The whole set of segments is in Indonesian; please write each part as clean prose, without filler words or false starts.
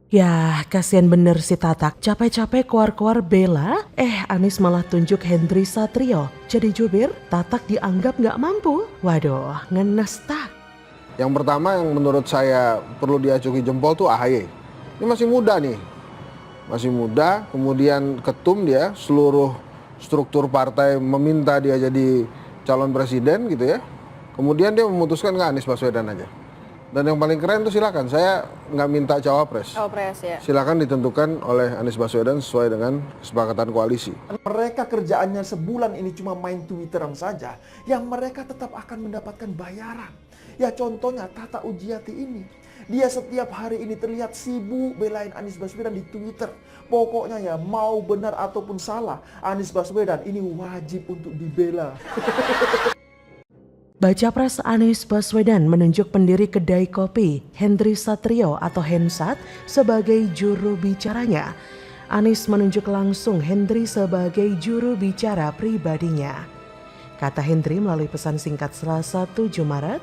Yah, kasihan bener si Tatak. Capek-capek keluar-keluar bela, Anies malah tunjuk Hendry Satrio jadi jubir. Tatak dianggap nggak mampu. Waduh, ngenes tak. Yang pertama yang menurut saya perlu diacungi jempol tuh AHY. Ini masih muda nih. Masih muda, kemudian ketum dia, seluruh struktur partai meminta dia jadi calon presiden gitu ya. Kemudian dia memutuskan nggak Anies Baswedan aja. Dan yang paling keren tuh silakan, saya nggak minta cawapres. Cawapres ya. Silakan ditentukan oleh Anies Baswedan sesuai dengan kesepakatan koalisi. Mereka kerjaannya sebulan ini cuma main Twitteran saja, yang mereka tetap akan mendapatkan bayaran. Ya contohnya Tata Ujiati ini. Dia setiap hari ini terlihat sibuk belain Anies Baswedan di Twitter. Pokoknya ya mau benar ataupun salah, Anies Baswedan ini wajib untuk dibela. Baca pres Anies Baswedan menunjuk pendiri kedai kopi Hendry Satrio atau Hensat sebagai juru bicaranya. Anies menunjuk langsung Hendry sebagai juru bicara pribadinya. Kata Hendry melalui pesan singkat Selasa 7 Maret,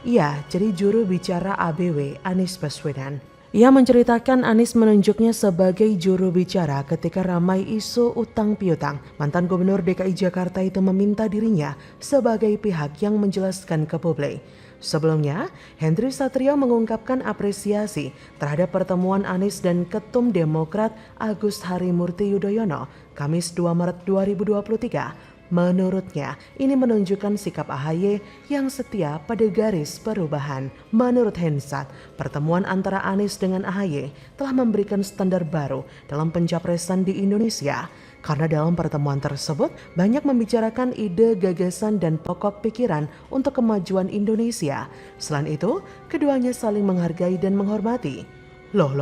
ia jadi juru bicara ABW Anies Baswedan. Ia menceritakan Anies menunjuknya sebagai juru bicara ketika ramai isu utang piutang. Mantan Gubernur DKI Jakarta itu meminta dirinya sebagai pihak yang menjelaskan ke publik. Sebelumnya, Hendry Satrio mengungkapkan apresiasi terhadap pertemuan Anies dan Ketum Demokrat Agus Harimurti Yudhoyono, Kamis 2 Maret 2023. Menurutnya, ini menunjukkan sikap AHY yang setia pada garis perubahan. Menurut Hensat, pertemuan antara Anies dengan AHY telah memberikan standar baru dalam pencapresan di Indonesia. Karena dalam pertemuan tersebut banyak membicarakan ide, gagasan, dan pokok pikiran untuk kemajuan Indonesia. Selain itu, keduanya saling menghargai dan menghormati. Loh.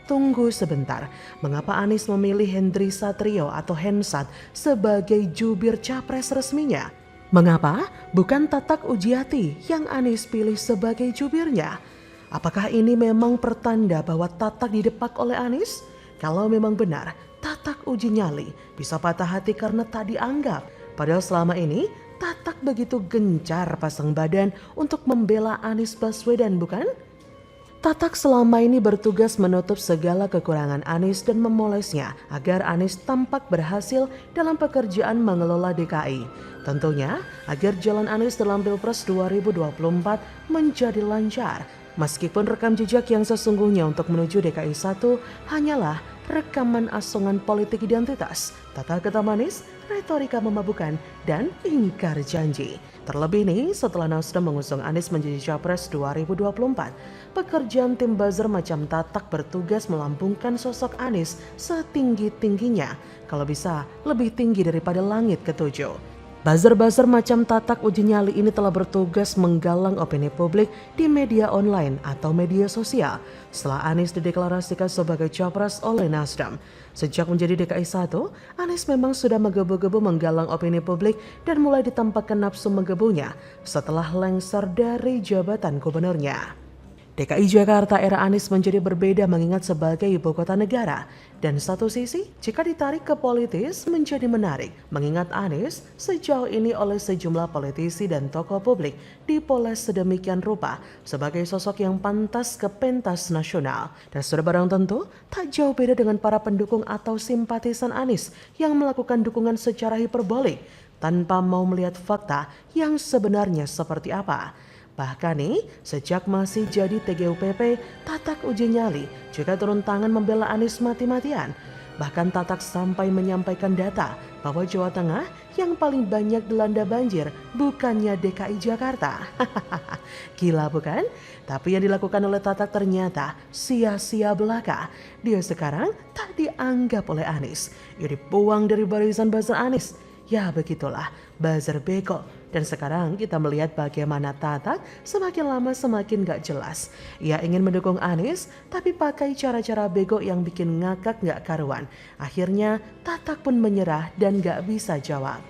Tunggu sebentar, mengapa Anies memilih Hendry Satrio atau Hensat sebagai jubir capres resminya? Mengapa bukan Tatak Ujiati yang Anies pilih sebagai jubirnya? Apakah ini memang pertanda bahwa Tatak didepak oleh Anies? Kalau memang benar, Tatak uji nyali bisa patah hati karena tak dianggap. Padahal selama ini Tatak begitu gencar pasang badan untuk membela Anies Baswedan, bukan? Tatak selama ini bertugas menutup segala kekurangan Anies dan memolesnya agar Anies tampak berhasil dalam pekerjaan mengelola DKI. Tentunya agar jalan Anies dalam Pilpres 2024 menjadi lancar. Meskipun rekam jejak yang sesungguhnya untuk menuju DKI 1 hanyalah rekaman asongan politik identitas, tata kata manis, retorika memabukkan, dan ingkar janji. Terlebih nih setelah Nasdem mengusung Anies menjadi Capres 2024, pekerjaan tim buzzer macam Tatak bertugas melambungkan sosok Anies setinggi-tingginya, kalau bisa lebih tinggi daripada langit ketujuh. Buzzer-buzzer macam Tatak uji nyali ini telah bertugas menggalang opini publik di media online atau media sosial setelah Anies dideklarasikan sebagai Capres oleh Nasdem. Sejak menjadi DKI 1, Anies memang sudah menggebu-gebu menggalang opini publik dan mulai ditampakkan nafsu menggebunya setelah lengser dari jabatan gubernurnya. DKI Jakarta era Anies menjadi berbeda mengingat sebagai ibu kota negara. Dan satu sisi, jika ditarik ke politis menjadi menarik mengingat Anies sejauh ini oleh sejumlah politisi dan tokoh publik dipoles sedemikian rupa sebagai sosok yang pantas ke pentas nasional. Dan sudah barang tentu, tak jauh beda dengan para pendukung atau simpatisan Anies yang melakukan dukungan secara hiperbolik tanpa mau melihat fakta yang sebenarnya seperti apa. Bahkan nih, sejak masih jadi TGUPP, Tatak uji nyali juga turun tangan membela Anies mati-matian. Bahkan Tatak sampai menyampaikan data bahwa Jawa Tengah yang paling banyak dilanda banjir bukannya DKI Jakarta. Gila bukan? Tapi yang dilakukan oleh Tatak ternyata sia-sia belaka. Dia sekarang tak dianggap oleh Anies. Ia dibuang dari barisan buzzer Anies. Ya begitulah, buzzer beko. Dan sekarang kita melihat bagaimana Tatak semakin lama semakin gak jelas. Ia ingin mendukung Anies tapi pakai cara-cara bego yang bikin ngakak gak karuan. Akhirnya Tatak pun menyerah dan gak bisa jawab.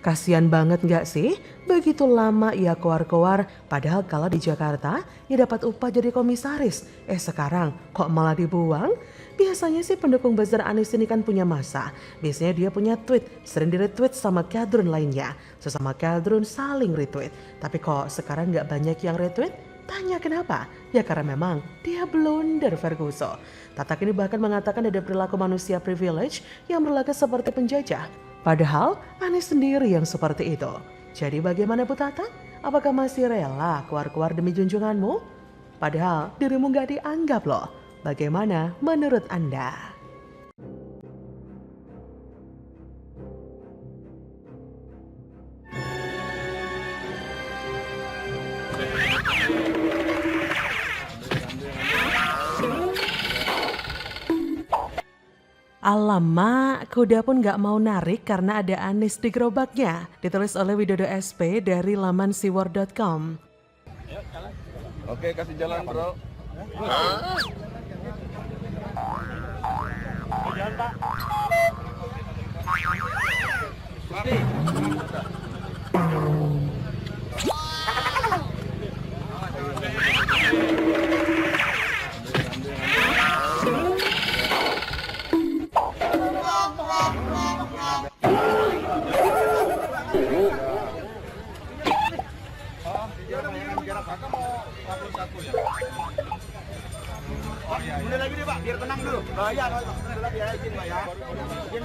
Kasian banget gak sih? Begitu lama ia koar-koar, padahal kalau di Jakarta ia dapat upah jadi komisaris. Sekarang kok malah dibuang? Biasanya sih pendukung buzzer Anies ini kan punya masa. Biasanya dia punya tweet, sering di-retweet sama kadrun lainnya. Sesama kadrun saling retweet. Tapi kok sekarang gak banyak yang retweet? Tanya kenapa? Ya karena memang dia blunder Ferguson. Tatak ini bahkan mengatakan ada perilaku manusia privilege yang berlaku seperti penjajah. Padahal Anies sendiri yang seperti itu. Jadi bagaimana Bu Tatak? Apakah masih rela keluar-keluar demi junjunganmu? Padahal dirimu gak dianggap loh. Bagaimana menurut Anda? Alamak, kuda pun gak mau narik karena ada Anies di gerobaknya. Ditulis oleh Widodo SP dari laman siwar.com. Oke, kasih jalan bro. Jalan Pak.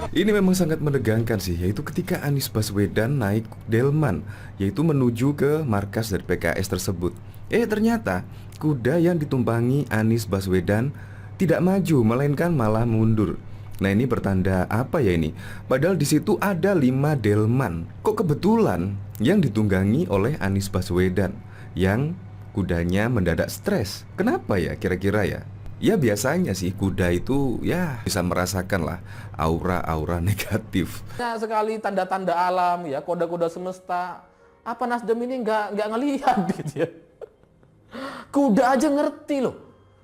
Ini memang sangat menegangkan sih, yaitu ketika Anies Baswedan naik delman, yaitu menuju ke markas dari PKS tersebut. Ternyata kuda yang ditumpangi Anies Baswedan tidak maju, melainkan malah mundur. Nah ini bertanda apa ya ini? Padahal di situ ada 5 delman. Kok kebetulan yang ditunggangi oleh Anies Baswedan yang kudanya mendadak stres? Kenapa ya kira-kira ya? Ya biasanya sih kuda itu ya bisa merasakan lah aura-aura negatif. Banyak sekali tanda-tanda alam ya, kode-kode semesta. Apa Nasdem ini nggak ngelihat gitu ya? Kuda aja ngerti loh.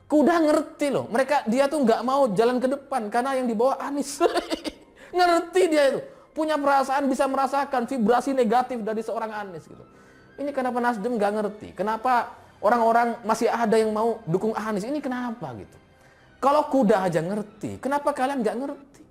Kuda ngerti loh. Dia tuh nggak mau jalan ke depan karena yang dibawa Anies. Ngerti dia itu. Punya perasaan, bisa merasakan vibrasi negatif dari seorang Anies gitu. Ini kenapa Nasdem nggak ngerti? Kenapa orang-orang masih ada yang mau dukung Anies? Ini kenapa gitu? Kalau kuda aja ngerti, kenapa kalian nggak ngerti?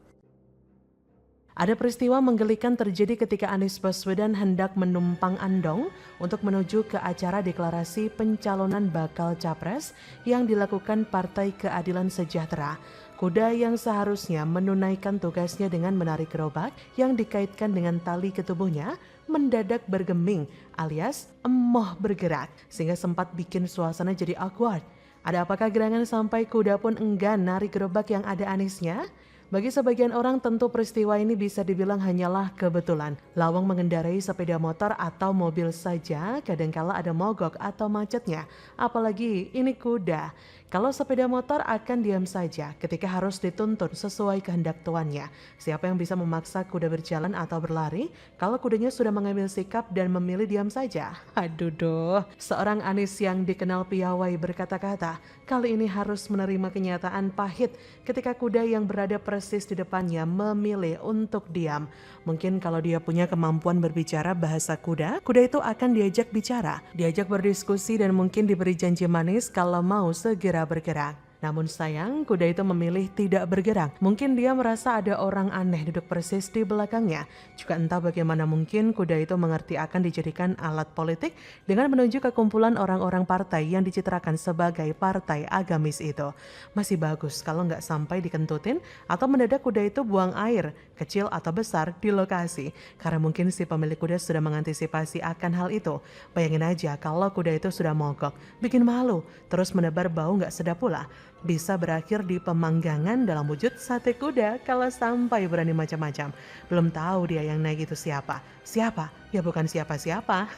Ada peristiwa menggelikan terjadi ketika Anies Baswedan hendak menumpang andong untuk menuju ke acara deklarasi pencalonan bakal capres yang dilakukan Partai Keadilan Sejahtera. Kuda yang seharusnya menunaikan tugasnya dengan menarik gerobak yang dikaitkan dengan tali ke tubuhnya mendadak bergeming alias emoh bergerak sehingga sempat bikin suasana jadi awkward. Ada apakah gerangan sampai kuda pun enggan narik gerobak yang ada Aniesnya? Bagi sebagian orang tentu peristiwa ini bisa dibilang hanyalah kebetulan. Lawang mengendarai sepeda motor atau mobil saja kadangkala ada mogok atau macetnya. Apalagi ini kuda. Kalau sepeda motor akan diam saja ketika harus dituntun sesuai kehendak tuannya. Siapa yang bisa memaksa kuda berjalan atau berlari kalau kudanya sudah mengambil sikap dan memilih diam saja? Aduh doh, seorang Anies yang dikenal piawai berkata-kata, kali ini harus menerima kenyataan pahit ketika kuda yang berada persis di depannya memilih untuk diam. Mungkin kalau dia punya kemampuan berbicara bahasa kuda, kuda itu akan diajak bicara, diajak berdiskusi dan mungkin diberi janji manis kalau mau segera bergerak. Namun sayang, kuda itu memilih tidak bergerak. Mungkin dia merasa ada orang aneh duduk persis di belakangnya. Juga entah bagaimana mungkin kuda itu mengerti akan dijadikan alat politik dengan menuju ke kumpulan orang-orang partai yang dicitrakan sebagai partai agamis itu. Masih bagus kalau nggak sampai dikentutin atau mendadak kuda itu buang air, kecil atau besar di lokasi. Karena mungkin si pemilik kuda sudah mengantisipasi akan hal itu. Bayangin aja kalau kuda itu sudah mogok, bikin malu, terus menebar bau nggak sedap pula. Bisa berakhir di pemanggangan dalam wujud sate kuda kalau sampai berani macam-macam. Belum tahu dia yang naik itu siapa. Siapa? Ya bukan siapa-siapa.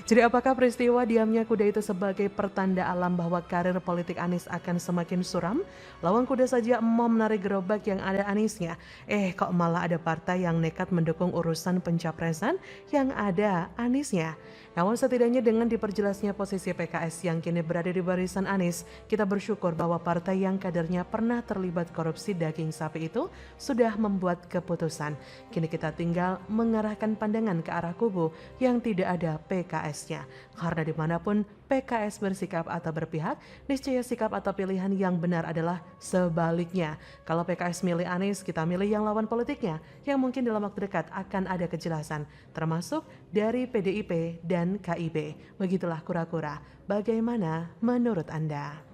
Jadi apakah peristiwa diamnya kuda itu sebagai pertanda alam bahwa karir politik Anies akan semakin suram? Lawang kuda saja mau menarik gerobak yang ada Aniesnya. Kok malah ada partai yang nekat mendukung urusan pencapresan yang ada Aniesnya. Namun setidaknya dengan diperjelasnya posisi PKS yang kini berada di barisan Anies, kita bersyukur bersyukur bahwa partai yang kadernya pernah terlibat korupsi daging sapi itu sudah membuat keputusan. Kini kita tinggal mengarahkan pandangan ke arah kubu yang tidak ada PKS-nya. Karena dimanapun PKS bersikap atau berpihak, niscaya sikap atau pilihan yang benar adalah sebaliknya. Kalau PKS milih Anies, kita milih yang lawan politiknya, yang mungkin dalam waktu dekat akan ada kejelasan, termasuk dari PDIP dan KIB. Begitulah kura-kura. Bagaimana menurut Anda?